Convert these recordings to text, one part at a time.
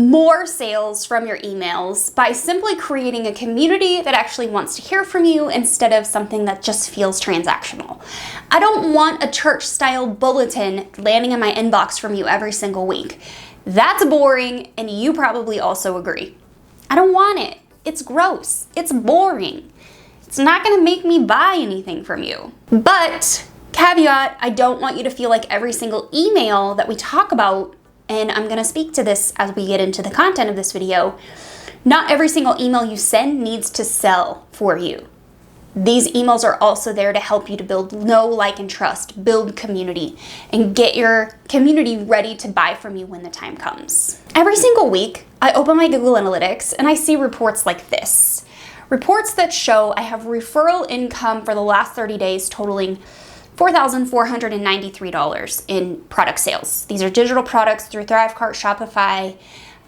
more sales from your emails by simply creating a community that actually wants to hear from you instead of something that just feels transactional. I don't want a church-style bulletin landing in my inbox from you every single week. That's boring, and you probably also agree. I don't want it. It's gross. It's boring. It's not gonna make me buy anything from you. But, caveat, I don't want you to feel like every single email that we talk about, and I'm gonna speak to this as we get into the content of this video, not every single email you send needs to sell for you. These emails are also there to help you to build know, like, and trust, build community, and get your community ready to buy from you when the time comes. Every single week, I open my Google Analytics and I see reports like this. Reports that show I have referral income for the last 30 days totaling $4,493 in product sales. These are digital products through ThriveCart, Shopify,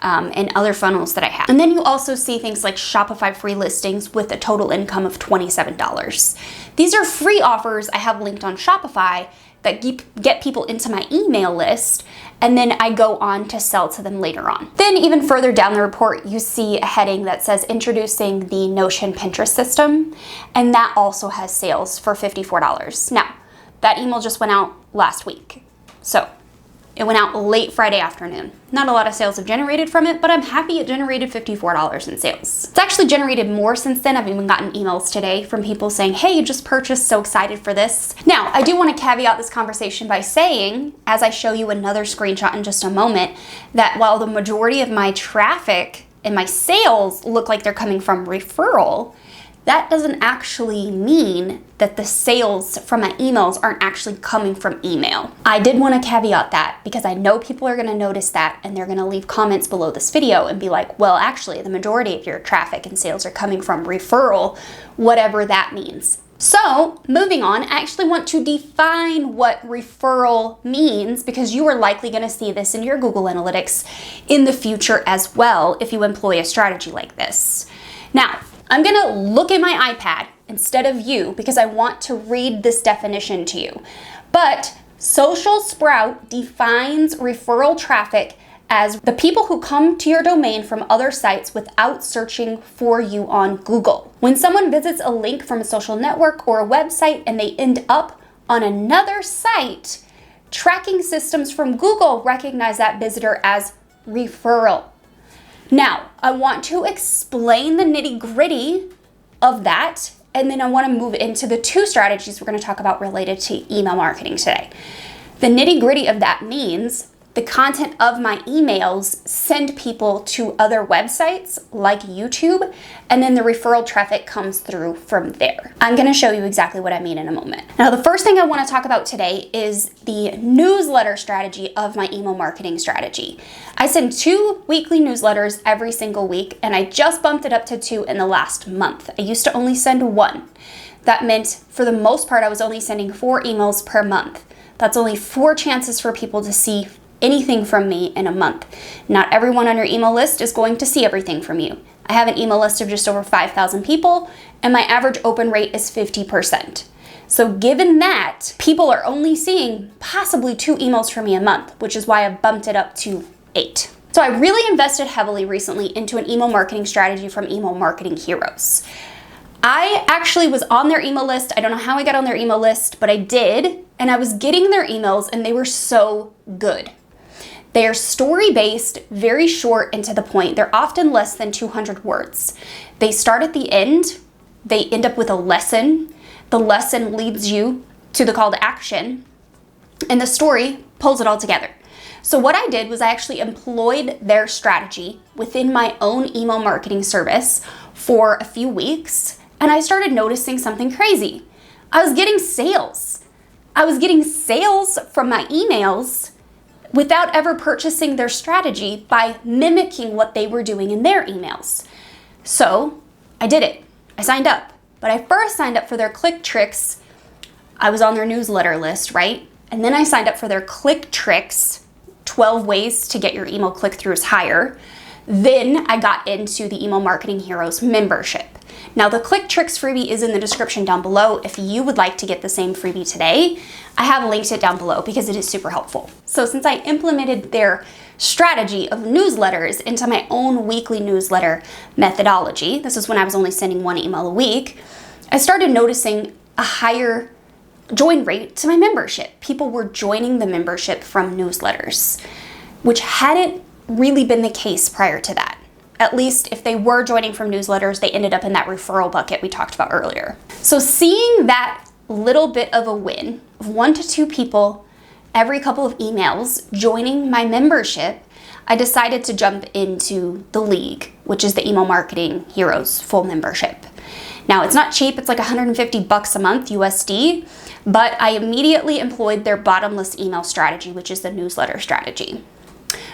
and other funnels that I have. And then you also see things like Shopify free listings with a total income of $27. These are free offers I have linked on Shopify that get people into my email list, and then I go on to sell to them later on. Then even further down the report, you see a heading that says introducing the Notion Pinterest system, and that also has sales for $54. Now, that email just went out last week. So it went out late Friday afternoon. Not a lot of sales have generated from it, but I'm happy it generated $54 in sales. It's actually generated more since then. I've even gotten emails today from people saying, hey, you just purchased, so excited for this. Now, I do want to caveat this conversation by saying, as I show you another screenshot in just a moment, that while the majority of my traffic and my sales look like they're coming from referral, that doesn't actually mean that the sales from my emails aren't actually coming from email. I did want to caveat that because I know people are going to notice that and they're going to leave comments below this video and be like, well, actually, the majority of your traffic and sales are coming from referral, whatever that means. So moving on, I actually want to define what referral means because you are likely going to see this in your Google Analytics in the future as well if you employ a strategy like this. Now, I'm gonna look at my iPad instead of you because I want to read this definition to you. But Social Sprout defines referral traffic as the people who come to your domain from other sites without searching for you on Google. When someone visits a link from a social network or a website and they end up on another site, tracking systems from Google recognize that visitor as referral. Now, I want to explain the nitty-gritty of that, and then I want to move into the two strategies we're going to talk about related to email marketing today. The nitty-gritty of that means the content of my emails send people to other websites like YouTube, and then the referral traffic comes through from there. I'm going to show you exactly what I mean in a moment. Now, the first thing I want to talk about today is the newsletter strategy of my email marketing strategy. I send 2 weekly newsletters every single week, and I just bumped it up to 2 in the last month. I used to only send 1. That meant, for the most part, I was only sending 4 emails per month. That's only 4 chances for people to see anything from me in a month. Not everyone on your email list is going to see everything from you. I have an email list of just over 5,000 people, and my average open rate is 50%. So given that, people are only seeing possibly 2 emails from me a month, which is why I bumped it up to 8. So I really invested heavily recently into an email marketing strategy from Email Marketing Heroes. I actually was on their email list. I don't know how I got on their email list, but I did, and I was getting their emails, and they were so good. They are story-based, very short and to the point. They're often less than 200 words. They start at the end. They end up with a lesson. The lesson leads you to the call to action, and the story pulls it all together. So what I did was I actually employed their strategy within my own email marketing service for a few weeks, and I started noticing something crazy. I was getting sales. I was getting sales from my emails without ever purchasing their strategy by mimicking what they were doing in their emails. So I did it. I signed up. But I first signed up for their Click Tricks. I was on their newsletter list, right? And then I signed up for their Click Tricks, 12 ways to get your email click-throughs higher. Then I got into the Email Marketing Heroes membership. Now, the Click Tricks freebie is in the description down below. If you would like to get the same freebie today, I have linked it down below because it is super helpful. So since I implemented their strategy of newsletters into my own weekly newsletter methodology, this is when I was only sending 1 email a week, I started noticing a higher join rate to my membership. People were joining the membership from newsletters, which hadn't really been the case prior to that. At least if they were joining from newsletters, they ended up in that referral bucket we talked about earlier. So seeing that little bit of a win of 1 to 2 people every couple of emails joining my membership, I decided to jump into the League, which is the Email Marketing Heroes full membership. Now, it's not cheap, it's like $150 a month USD, but I immediately employed their bottomless email strategy, which is the newsletter strategy.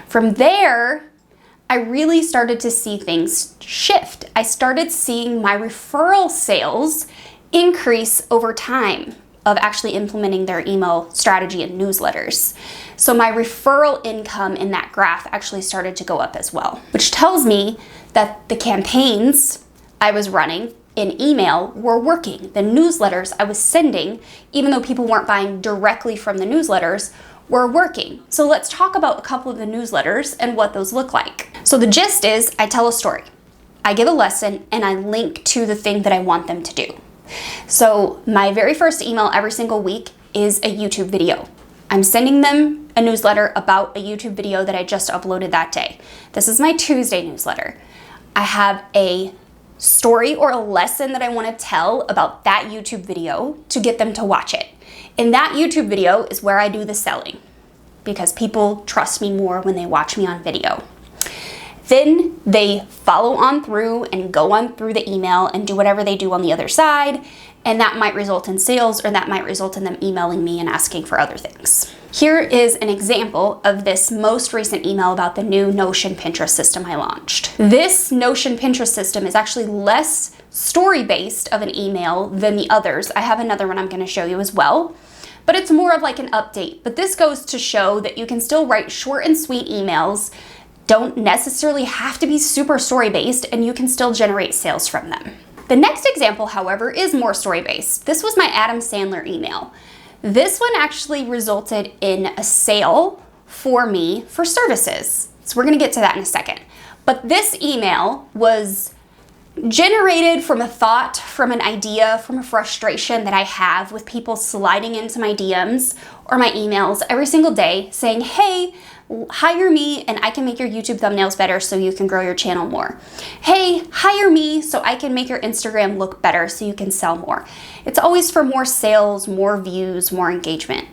From there, I really started to see things shift. I started seeing my referral sales increase over time of actually implementing their email strategy and newsletters. So my referral income in that graph actually started to go up as well, which tells me that the campaigns I was running in email were working. The newsletters I was sending, even though people weren't buying directly from the newsletters, were working. So let's talk about a couple of the newsletters and what those look like. So the gist is I tell a story, I give a lesson, and I link to the thing that I want them to do. So my very first email every single week is a YouTube video. I'm sending them a newsletter about a YouTube video that I just uploaded that day. This is my Tuesday newsletter. I have a story or a lesson that I want to tell about that YouTube video to get them to watch it. In that YouTube video is where I do the selling, because people trust me more when they watch me on video. Then they follow on through and go on through the email and do whatever they do on the other side, and that might result in sales, or that might result in them emailing me and asking for other things. Here is an example of this most recent email about the new Notion Pinterest system I launched. This Notion Pinterest system is actually less story-based of an email than the others. I have another one I'm going to show you as well, but it's more of like an update. But this goes to show that you can still write short and sweet emails, don't necessarily have to be super story-based, and you can still generate sales from them. The next example, however, is more story-based. This was my Adam Sandler email. This one actually resulted in a sale for me for services. So we're gonna get to that in a second. But this email was generated from a thought, from an idea, from a frustration that I have with people sliding into my DMs or my emails every single day saying, hey, hire me and I can make your YouTube thumbnails better so you can grow your channel more. Hey, hire me so I can make your Instagram look better so you can sell more. It's always for more sales, more views, more engagement.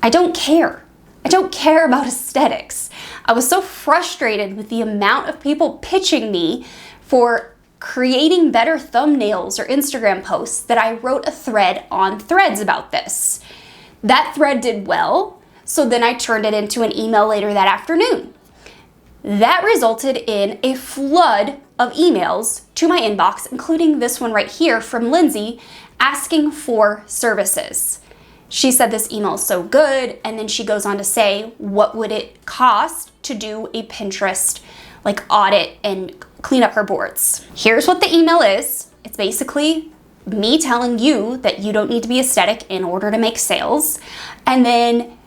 I don't care. I don't care about aesthetics. I was so frustrated with the amount of people pitching me for creating better thumbnails or Instagram posts that I wrote a thread on Threads about this. That thread did well. So then I turned it into an email later that afternoon. That resulted in a flood of emails to my inbox, including this one right here from Lindsay asking for services. She said this email is so good, and then she goes on to say, what would it cost to do a Pinterest audit and clean up her boards? Here's what the email is. It's basically me telling you that you don't need to be aesthetic in order to make sales. And then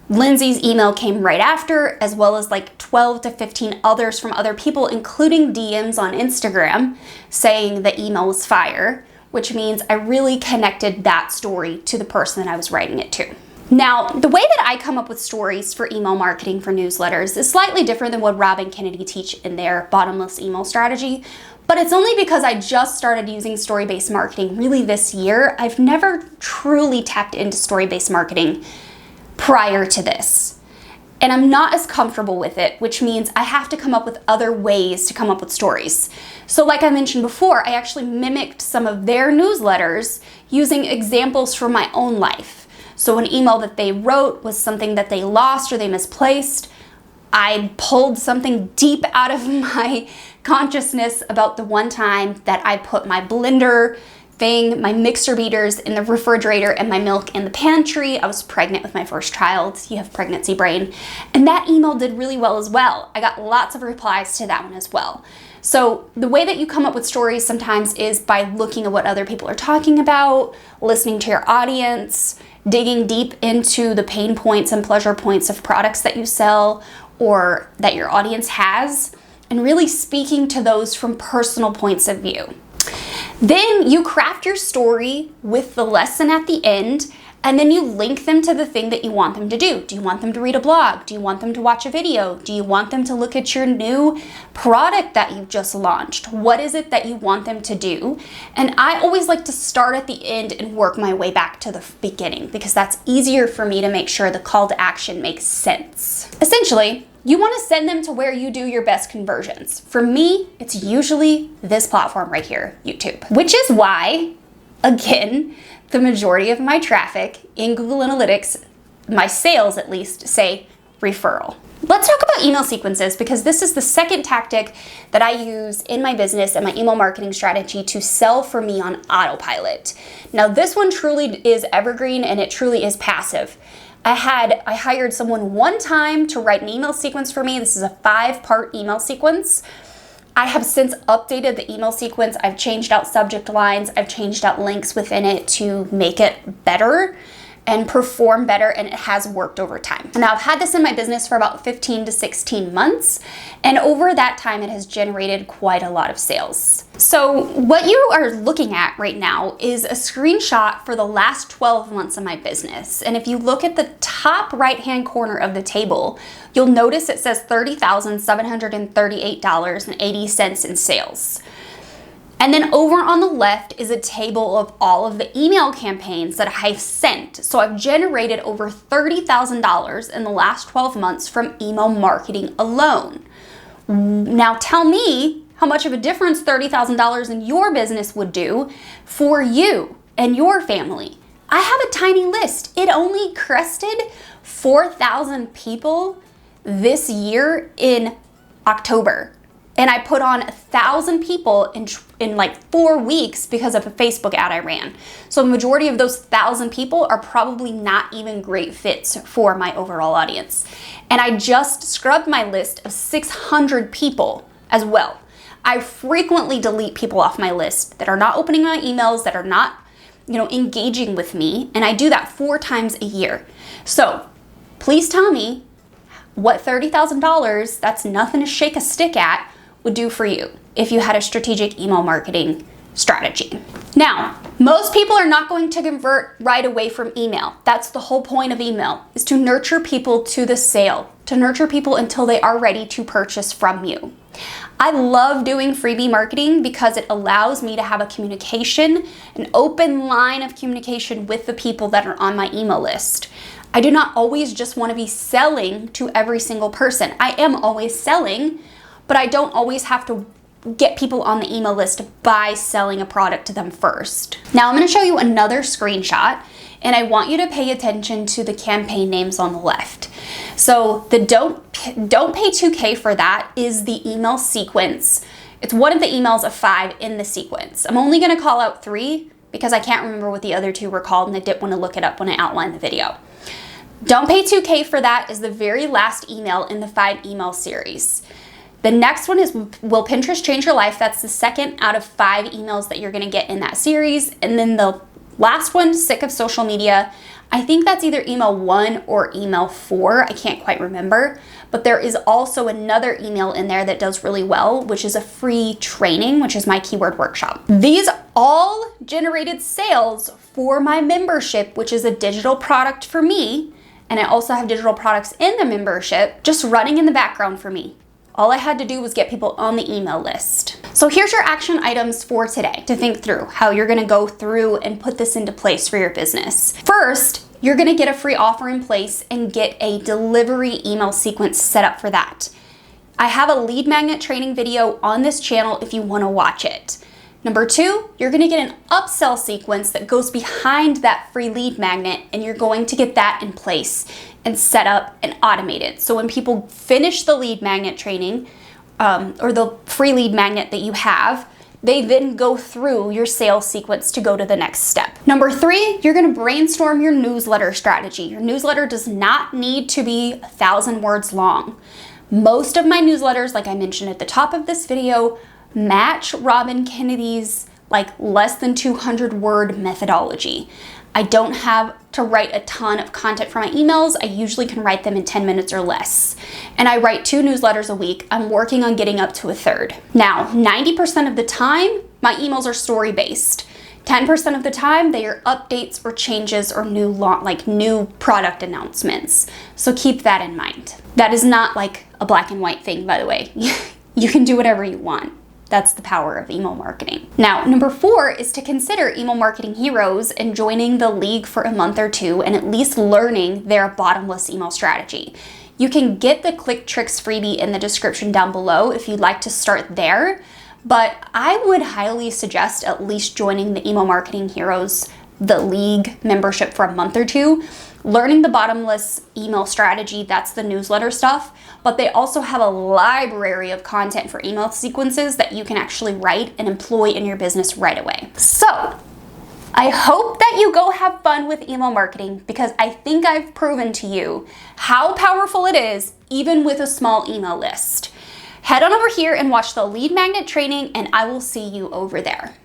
Lindsay's email came right after, as well as 12 to 15 others from other people, including DMs on Instagram, saying the email was fire, which means I really connected that story to the person that I was writing it to. Now, the way that I come up with stories for email marketing for newsletters is slightly different than what Rob and Kennedy teach in their bottomless email strategy, but it's only because I just started using story-based marketing really this year. I've never truly tapped into story-based marketing prior to this. And I'm not as comfortable with it, which means I have to come up with other ways to come up with stories. So like I mentioned before, I actually mimicked some of their newsletters using examples from my own life. So an email that they wrote was something that they lost or they misplaced. I pulled something deep out of my consciousness about the one time that I put my blender thing, my mixer beaters in the refrigerator and my milk in the pantry. I was pregnant with my first child. You have pregnancy brain. And that email did really well as well. I got lots of replies to that one as well. So the way that you come up with stories sometimes is by looking at what other people are talking about, listening to your audience, digging deep into the pain points and pleasure points of products that you sell, or that your audience has, and really speaking to those from personal points of view. Then you craft your story with the lesson at the end, and then you link them to the thing that you want them to do. Do you want them to read a blog? Do you want them to watch a video? Do you want them to look at your new product that you've just launched? What is it that you want them to do? And I always like to start at the end and work my way back to the beginning, because that's easier for me to make sure the call to action makes sense. Essentially, you want to send them to where you do your best conversions. For me, it's usually this platform right here, YouTube, which is why, again, the majority of my traffic in Google Analytics, my sales at least, say referral. Let's talk about email sequences, because this is the second tactic that I use in my business and my email marketing strategy to sell for me on autopilot. Now, this one truly is evergreen and it truly is passive. I hired someone one time to write an email sequence for me. This is a 5-part email sequence. I have since updated the email sequence. I've changed out subject lines. I've changed out links within it to make it better and perform better, and it has worked over time. Now, I've had this in my business for about 15 to 16 months, and over that time, it has generated quite a lot of sales. So what you are looking at right now is a screenshot for the last 12 months of my business. And if you look at the top right-hand corner of the table, you'll notice it says $30,738.80 in sales. And then over on the left is a table of all of the email campaigns that I've sent. So I've generated over $30,000 in the last 12 months from email marketing alone. Now tell me how much of a difference $30,000 in your business would do for you and your family. I have a tiny list. It only crested 4,000 people this year in October. And I put on 1,000 people in like 4 weeks because of a Facebook ad I ran. So the majority of those 1,000 people are probably not even great fits for my overall audience. And I just scrubbed my list of 600 people as well. I frequently delete people off my list that are not opening my emails, that are not, engaging with me. And I do that 4 times a year. So please tell me what $30,000, that's nothing to shake a stick at, would do for you if you had a strategic email marketing strategy. Now, most people are not going to convert right away from email. That's the whole point of email, is to nurture people to the sale, to nurture people until they are ready to purchase from you. I love doing freebie marketing because it allows me to have a communication, an open line of communication with the people that are on my email list. I do not always just want to be selling to every single person. I am always selling, but I don't always have to get people on the email list by selling a product to them first. Now I'm going to show you another screenshot, and I want you to pay attention to the campaign names on the left. So the don't pay $2K for that is the email sequence. It's one of the emails of 5 in the sequence. I'm only going to call out 3 because I can't remember what the other 2 were called, and I didn't want to look it up when I outlined the video. Don't pay $2K for that is the very last email in the 5 email series. The next one is Will Pinterest Change Your Life? That's the second out of 5 emails that you're gonna get in that series. And then the last one, Sick of Social Media. I think that's either email 1 or email 4. I can't quite remember. But there is also another email in there that does really well, which is a free training, which is my keyword workshop. These all generated sales for my membership, which is a digital product for me. And I also have digital products in the membership just running in the background for me. All I had to do was get people on the email list. So here's your action items for today to think through how you're gonna go through and put this into place for your business. First, you're gonna get a free offer in place and get a delivery email sequence set up for that. I have a lead magnet training video on this channel if you wanna watch it. Number 2, you're gonna get an upsell sequence that goes behind that free lead magnet, and you're going to get that in place and set up and automated. So when people finish the lead magnet training or the free lead magnet that you have, they then go through your sales sequence to go to the next step. Number 3, you're gonna brainstorm your newsletter strategy. Your newsletter does not need to be 1,000 words long. Most of my newsletters, like I mentioned at the top of this video, match Robin Kennedy's like less than 200 word methodology. I don't have to write a ton of content for my emails. I usually can write them in 10 minutes or less. And I write 2 newsletters a week. I'm working on getting up to a third. Now, 90% of the time, my emails are story-based. 10% of the time, they are updates or changes or new product announcements. So keep that in mind. That is not like a black and white thing, by the way. You can do whatever you want. That's the power of email marketing. Now, number 4 is to consider email marketing heroes and joining the league for a month or 2 and at least learning their bottomless email strategy. You can get the Click Tricks freebie in the description down below if you'd like to start there, but I would highly suggest at least joining the Email Marketing Heroes, the league membership for a month or 2. Learning the bottomless email strategy, that's the newsletter stuff, but they also have a library of content for email sequences that you can actually write and employ in your business right away. So, I hope that you go have fun with email marketing because I think I've proven to you how powerful it is even with a small email list. Head on over here and watch the lead magnet training and I will see you over there.